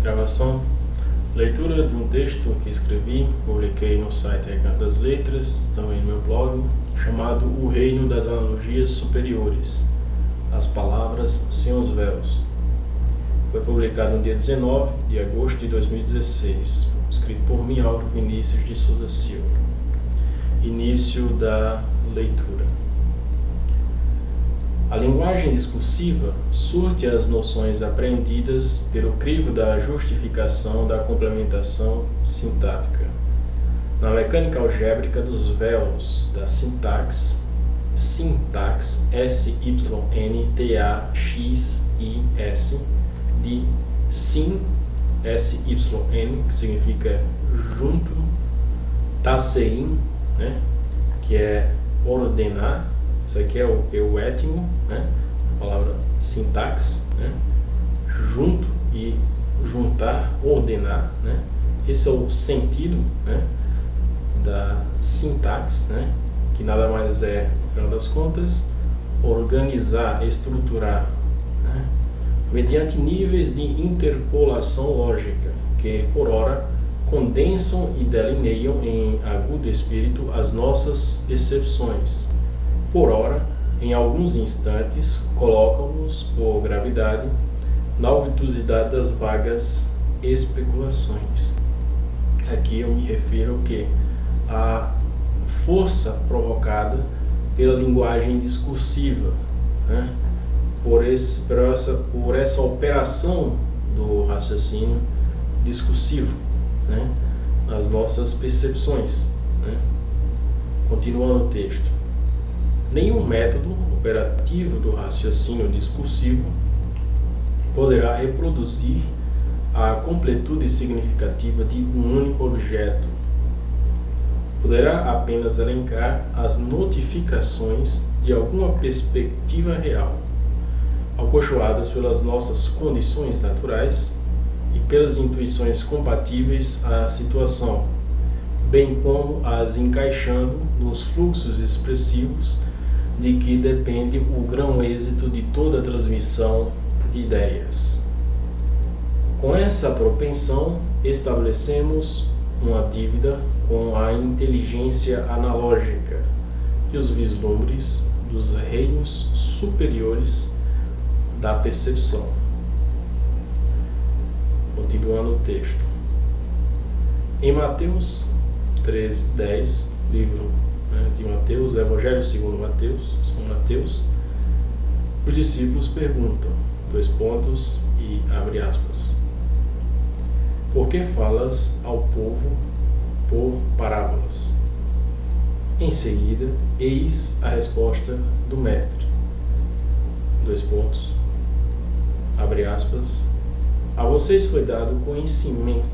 Gravação. Leitura de um texto que escrevi, publiquei no site Recanto das Letras, também no meu blog, chamado O Reino das Analogias Superiores, as palavras sem os véus. Foi publicado no dia 19 de agosto de 2016, escrito por mim, Álvaro Vinícius de Souza Silva. Início da leitura. A linguagem discursiva surte as noções apreendidas pelo crivo da justificação da complementação sintática. Na mecânica algébrica dos véus da sintaxe, S-Y-N-T-A-X-I-S, de syn, S-Y-N, que significa junto, tasein, que é ordenar. Isso aqui é o étimo, a palavra sintaxe, junto e juntar, ordenar, Esse é o sentido, da sintaxe, que nada mais é, no final das contas, organizar, estruturar, mediante níveis de interpolação lógica, que por ora condensam e delineiam em agudo espírito as nossas percepções. Por ora, em alguns instantes, colocam-nos por gravidade na obtusidade das vagas especulações. Aqui eu me refiro ao que? A força provocada pela linguagem discursiva, por essa operação do raciocínio discursivo, nas nossas percepções. Continuando o texto. Nenhum método operativo do raciocínio discursivo poderá reproduzir a completude significativa de um único objeto. Poderá apenas elencar as notificações de alguma perspectiva real, acolchoadas pelas nossas condições naturais e pelas intuições compatíveis à situação, bem como as encaixando nos fluxos expressivos de que depende o grão êxito de toda transmissão de ideias. Com essa propensão, estabelecemos uma dívida com a inteligência analógica e os vislumbres dos reinos superiores da percepção. Continuando o texto. Em Mateus 13:10, livro de Mateus, Evangelho segundo São Mateus, os discípulos perguntam, e abre aspas, por que falas ao povo por parábolas? Em seguida, eis a resposta do mestre, abre aspas, a vocês foi dado o conhecimento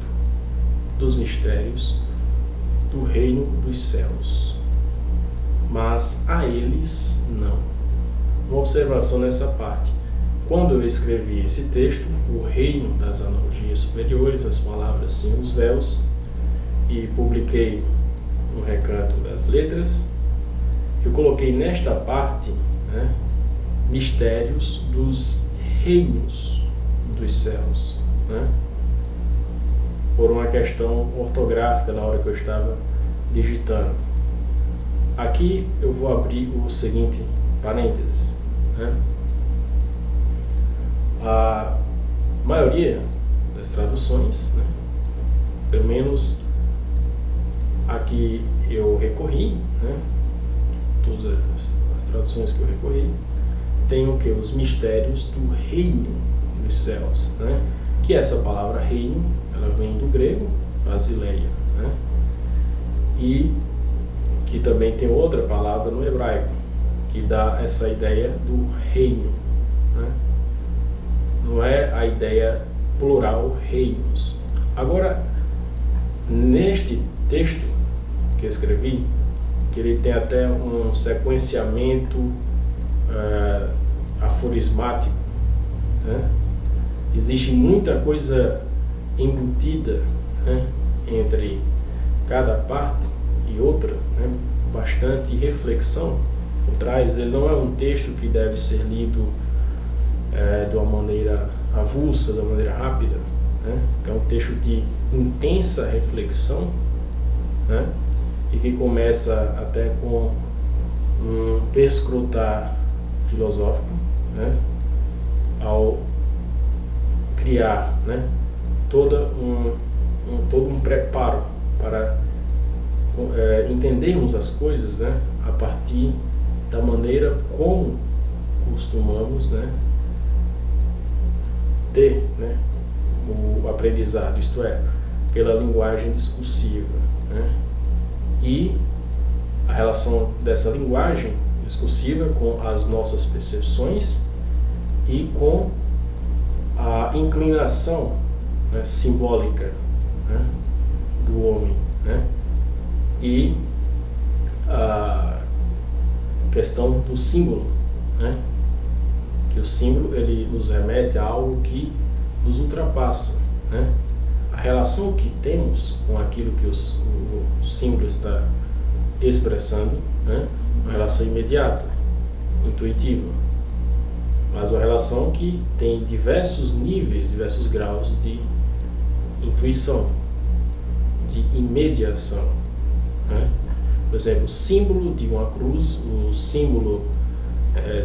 dos mistérios do reino dos céus, mas a eles não. Uma observação nessa parte. Quando eu escrevi esse texto, o reino das analogias superiores, as palavras sem os véus, e publiquei no Recanto das Letras, eu coloquei nesta parte, mistérios dos reinos dos céus, por uma questão ortográfica na hora que eu estava digitando. Aqui eu vou abrir o seguinte parênteses. A maioria das traduções, pelo menos a que eu recorri, todas as traduções que eu recorri, tem o que? Os mistérios do reino dos céus, que essa palavra reino, ela vem do grego, basileia, e que também tem outra palavra no hebraico, que dá essa ideia do reino. Não é a ideia plural reinos. Agora, neste texto que eu escrevi, que ele tem até um sequenciamento aforismático, existe muita coisa embutida entre cada parte e outra, bastante reflexão por trás. Ele não é um texto que deve ser lido de uma maneira avulsa, de uma maneira rápida, que é texto de intensa reflexão, né? E que começa até com um perscrutar filosófico, né? Ao criar, né? todo um preparo para entendermos as coisas, né? A partir da maneira como costumamos, né? Ter, né? O aprendizado, isto é, pela linguagem discursiva, né? E a relação dessa linguagem discursiva com as nossas percepções e com a inclinação, né, simbólica, né, do homem, né? E a questão do símbolo, né? Que o símbolo ele nos remete a algo que nos ultrapassa, né? A relação que temos com aquilo que o símbolo está expressando, né? Uma relação imediata, intuitiva, mas uma relação que tem diversos níveis, diversos graus de intuição, de imediação, né? Por exemplo, o símbolo de uma cruz, o símbolo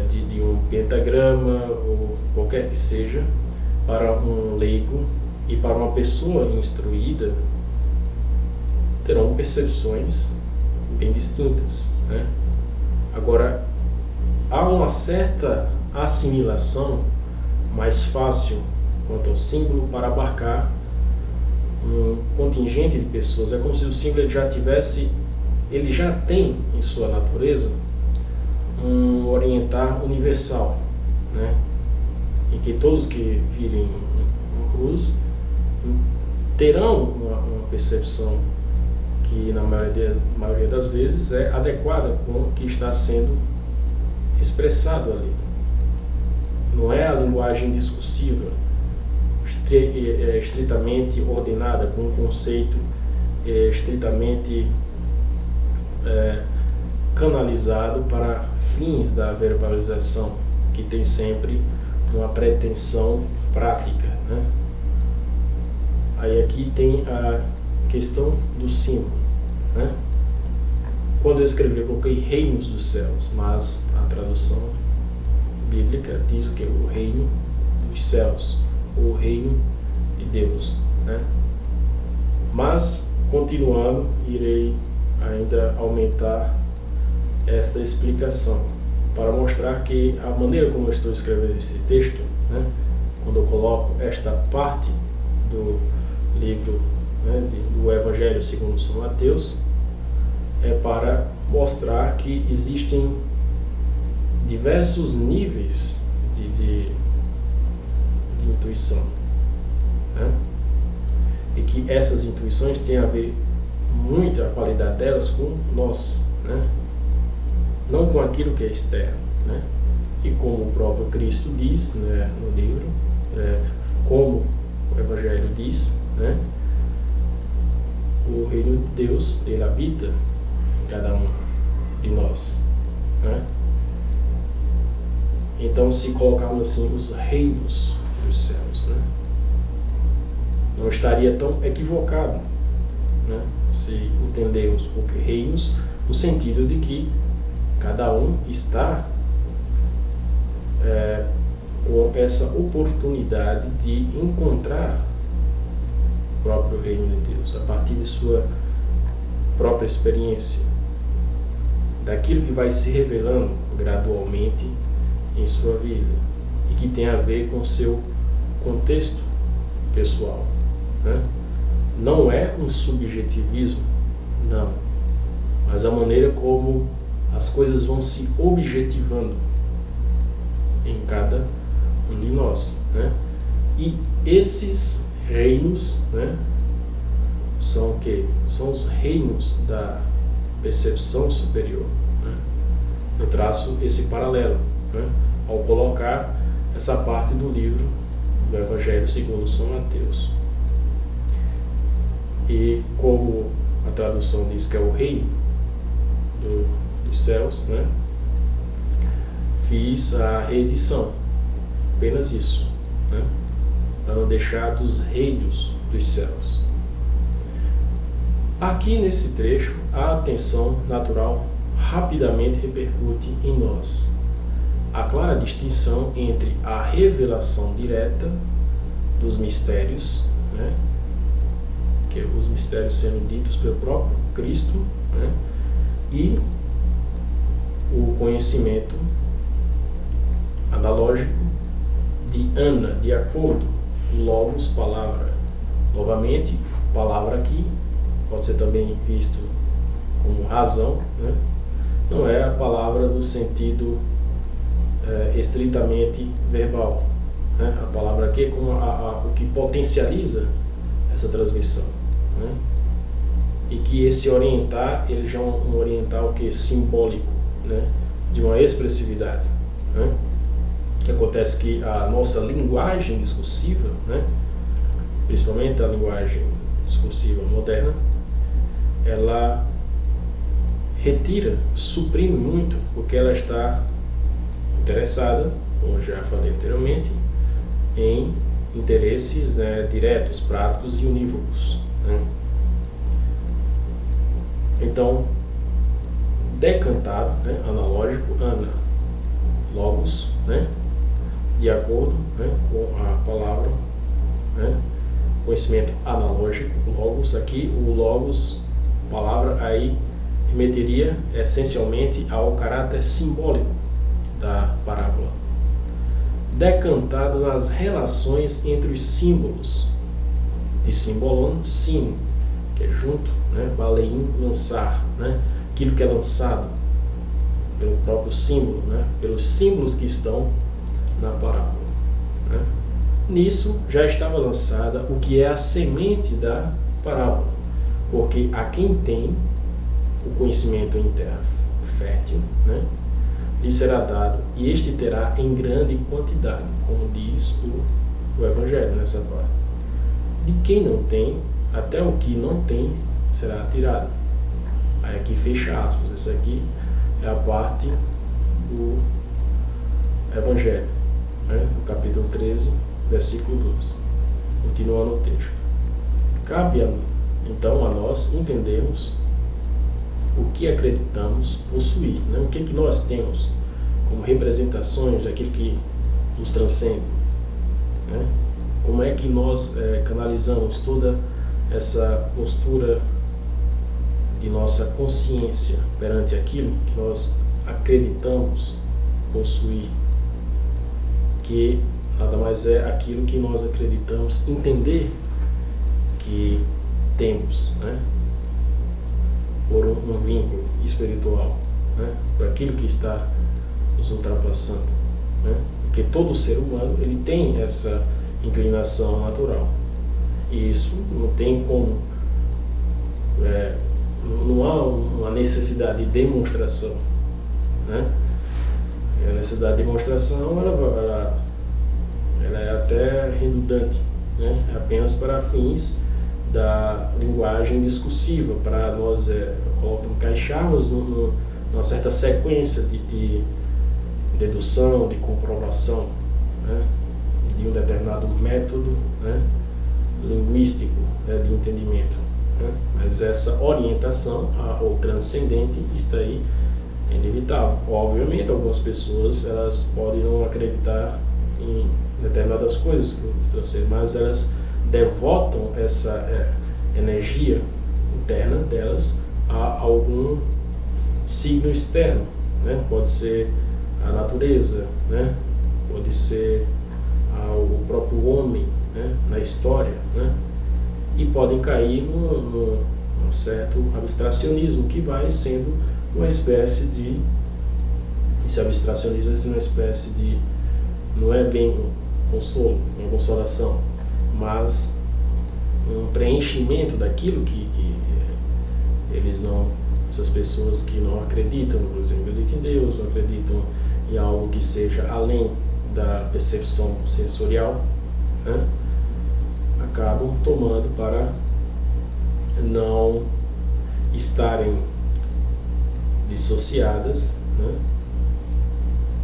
de um pentagrama ou qualquer que seja, para um leigo e para uma pessoa instruída, terão percepções bem distintas, né? Agora, há uma certa assimilação mais fácil quanto ao símbolo para abarcar um contingente de pessoas. É como se o símbolo ele já tem em sua natureza um orientar universal, né? E que todos que virem uma cruz terão uma percepção que na maioria das vezes é adequada com o que está sendo expressado ali. Não é a linguagem discursiva estritamente ordenada, com um conceito estritamente canalizado para fins da verbalização, que tem sempre uma pretensão prática, né? Aí aqui tem a questão do símbolo, né? Quando eu escrevi, eu coloquei reinos dos céus, mas a tradução bíblica diz o que? O reino dos céus, ou o reino de Deus, né? Mas, continuando, irei ainda aumentar esta explicação para mostrar que a maneira como eu estou escrevendo esse texto, né, quando eu coloco esta parte do livro, né, do Evangelho segundo São Mateus, é para mostrar que existem diversos níveis de intuição, né? E que essas intuições têm a ver muito, a qualidade delas, com nós, né? Não com aquilo que é externo, né? E como o próprio Cristo diz, né, no livro, como o Evangelho diz, né? O reino de Deus, ele habita em cada um de nós, né? Então, se colocarmos assim os reinos dos céus, né, não estaria tão equivocado, né, se entendermos por reinos no sentido de que cada um está com essa oportunidade de encontrar o próprio reino de Deus a partir de sua própria experiência, daquilo que vai se revelando gradualmente em sua vida e que tem a ver com seu contexto pessoal, né? Não é um subjetivismo, não, mas a maneira como as coisas vão se objetivando em cada um de nós, né? E esses reinos, né, são o quê? São os reinos da percepção superior, né? Eu traço esse paralelo, né, ao colocar essa parte do livro do Evangelho segundo São Mateus. E como a tradução diz que é o reino dos céus, né, fiz a reedição, apenas isso, né, para não deixar dos reinos dos céus. Aqui nesse trecho, a atenção natural rapidamente repercute em nós a clara distinção entre a revelação direta dos mistérios, né, que os mistérios sendo ditos pelo próprio Cristo, né, e o conhecimento analógico de Ana, de acordo, logos, palavra. Novamente, palavra aqui pode ser também visto como razão, né? Não é a palavra do sentido estritamente verbal, né? A palavra aqui é como o que potencializa essa transmissão, né? E que esse orientar, ele já é um orientar o que? Simbólico, né? De uma expressividade, né? Que acontece que a nossa linguagem discursiva, né? Principalmente a linguagem discursiva moderna, ela retira, suprime muito, porque ela está interessada, como já falei anteriormente, em interesses diretos, práticos e unívocos, né? Então, decantado, né, analógico, ana, logos, né, de acordo, né, com a palavra, né, conhecimento analógico, logos, aqui o logos, palavra, aí remeteria essencialmente ao caráter simbólico da parábola. Decantado nas relações entre os símbolos, de simbolon, sim, que é junto, né, baleim, lançar, né, aquilo que é lançado pelo próprio símbolo, né, pelos símbolos que estão na parábola, né. Nisso já estava lançada o que é a semente da parábola, porque a quem tem o conhecimento em terra fértil, né, lhe será dado, e este terá em grande quantidade, como diz o Evangelho nessa parte. De quem não tem, até o que não tem será tirado. Aí aqui fecha aspas, essa aqui é a parte do Evangelho, né, no capítulo 13, versículo 12. Continuando o texto. Cabe então a nós entendermos o que acreditamos possuir, né? O que nós temos como representações daquilo que nos transcende, né? Como é que nós canalizamos toda essa postura de nossa consciência perante aquilo que nós acreditamos possuir, que nada mais é aquilo que nós acreditamos entender que temos, né, por um vínculo espiritual, né, por aquilo que está nos ultrapassando, né, porque todo ser humano ele tem essa inclinação natural, e isso não tem como, não há uma necessidade de demonstração, né? A necessidade de demonstração ela é até redundante, né? É apenas para fins da linguagem discursiva, para nós encaixarmos numa certa sequência de dedução, de comprovação, né, de um determinado método, né, linguístico, né, de entendimento, né? Mas essa orientação ao transcendente está aí, é inevitável. Obviamente, algumas pessoas elas podem não acreditar em determinadas coisas, mas elas devotam essa energia interna delas a algum signo externo, né? Pode ser a natureza, né? Pode ser o próprio homem, né, na história, né? E podem cair num certo abstracionismo que vai sendo uma espécie de, esse abstracionismo vai sendo uma espécie de, não é bem um consolo, uma consolação, mas um preenchimento daquilo que eles não, essas pessoas que não acreditam, por exemplo, acreditam em Deus, não acreditam em algo que seja além da percepção sensorial, né, acabam tomando para não estarem dissociadas, né,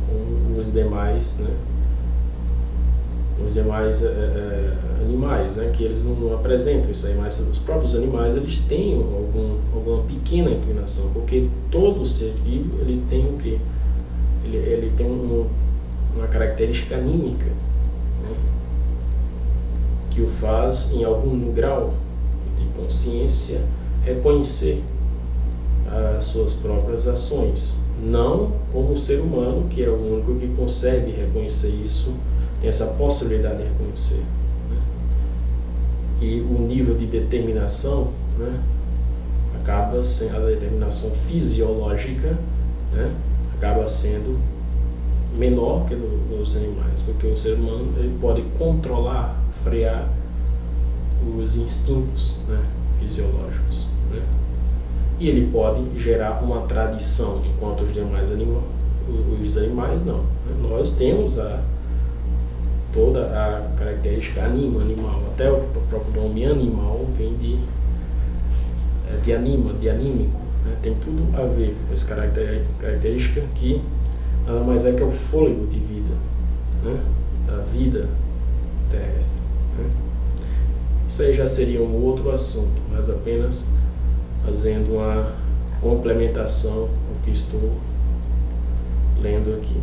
com os demais, né, os demais animais, né, que eles não apresentam isso aí, mas os próprios animais eles têm alguma pequena inclinação, porque todo ser vivo ele tem o quê? Ele tem uma característica anímica, né, que o faz em algum grau de consciência reconhecer as suas próprias ações, não como o ser humano, que é o único que consegue reconhecer isso, tem essa possibilidade de reconhecer, né? E o nível de determinação, né, acaba sendo, a determinação fisiológica, né, acaba sendo menor que nos animais, porque o ser humano ele pode controlar, frear os instintos, né, fisiológicos, né? E ele pode gerar uma tradição, enquanto os demais os animais não, né? Nós temos toda a característica animal, até o próprio nome animal vem de anímico, né? Tem tudo a ver com essa característica que nada mais é que o fôlego de vida, né, da vida terrestre, né? Isso aí já seria um outro assunto, mas apenas fazendo uma complementação ao que estou lendo aqui.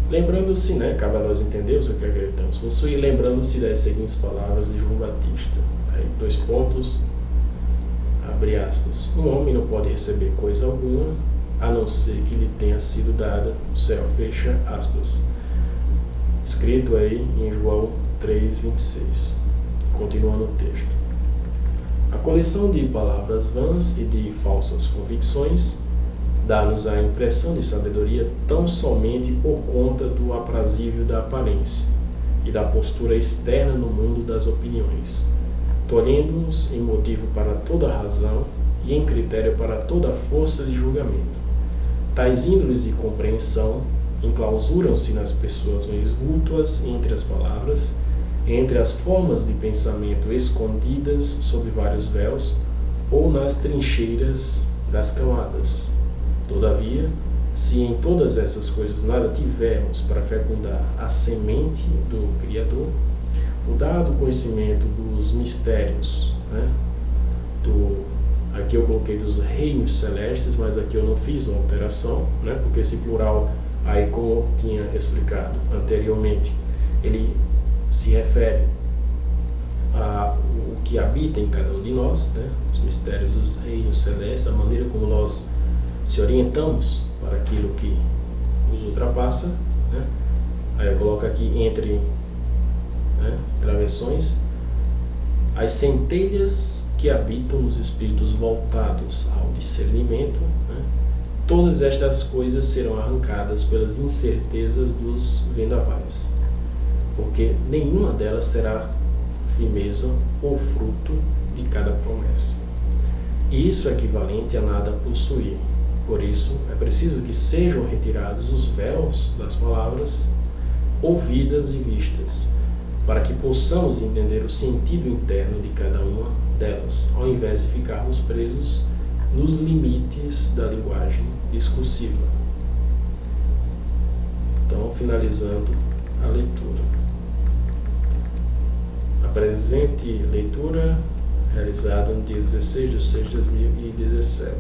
Lembrando-se, né, cabe a nós entendermos o que acreditamos possuir, lembrando-se das seguintes palavras de João Batista, aí, 2 pontos, abre aspas, um homem não pode receber coisa alguma, a não ser que lhe tenha sido dada do céu, fecha aspas. Escrito aí em João 3:26. Continuando o texto. A coleção de palavras vãs e de falsas convicções dá-nos a impressão de sabedoria tão somente por conta do aprazível da aparência e da postura externa no mundo das opiniões, tolhendo-nos em motivo para toda razão e em critério para toda força de julgamento. Tais índoles de compreensão enclausuram-se nas persuasões mútuas entre as palavras, entre as formas de pensamento escondidas sob vários véus ou nas trincheiras das camadas. Todavia, se em todas essas coisas nada tivermos para fecundar a semente do Criador, o dado conhecimento dos mistérios, né, aqui eu coloquei dos reinos celestes, mas aqui eu não fiz uma alteração, né, porque esse plural, aí como eu tinha explicado anteriormente, ele se refere ao que habita em cada um de nós, né, os mistérios dos reinos celestes, a maneira como nós se orientamos para aquilo que nos ultrapassa, né. Aí eu coloco aqui entre, né, travessões, as centelhas que habitam nos espíritos voltados ao discernimento, né, todas estas coisas serão arrancadas pelas incertezas dos vendavais, porque nenhuma delas será firmeza ou fruto de cada promessa. E isso é equivalente a nada possuir. Por isso, é preciso que sejam retirados os véus das palavras ouvidas e vistas, para que possamos entender o sentido interno de cada uma delas, ao invés de ficarmos presos nos limites da linguagem discursiva. Então, finalizando a leitura. A presente leitura realizada no dia 16 de 6 de 2017.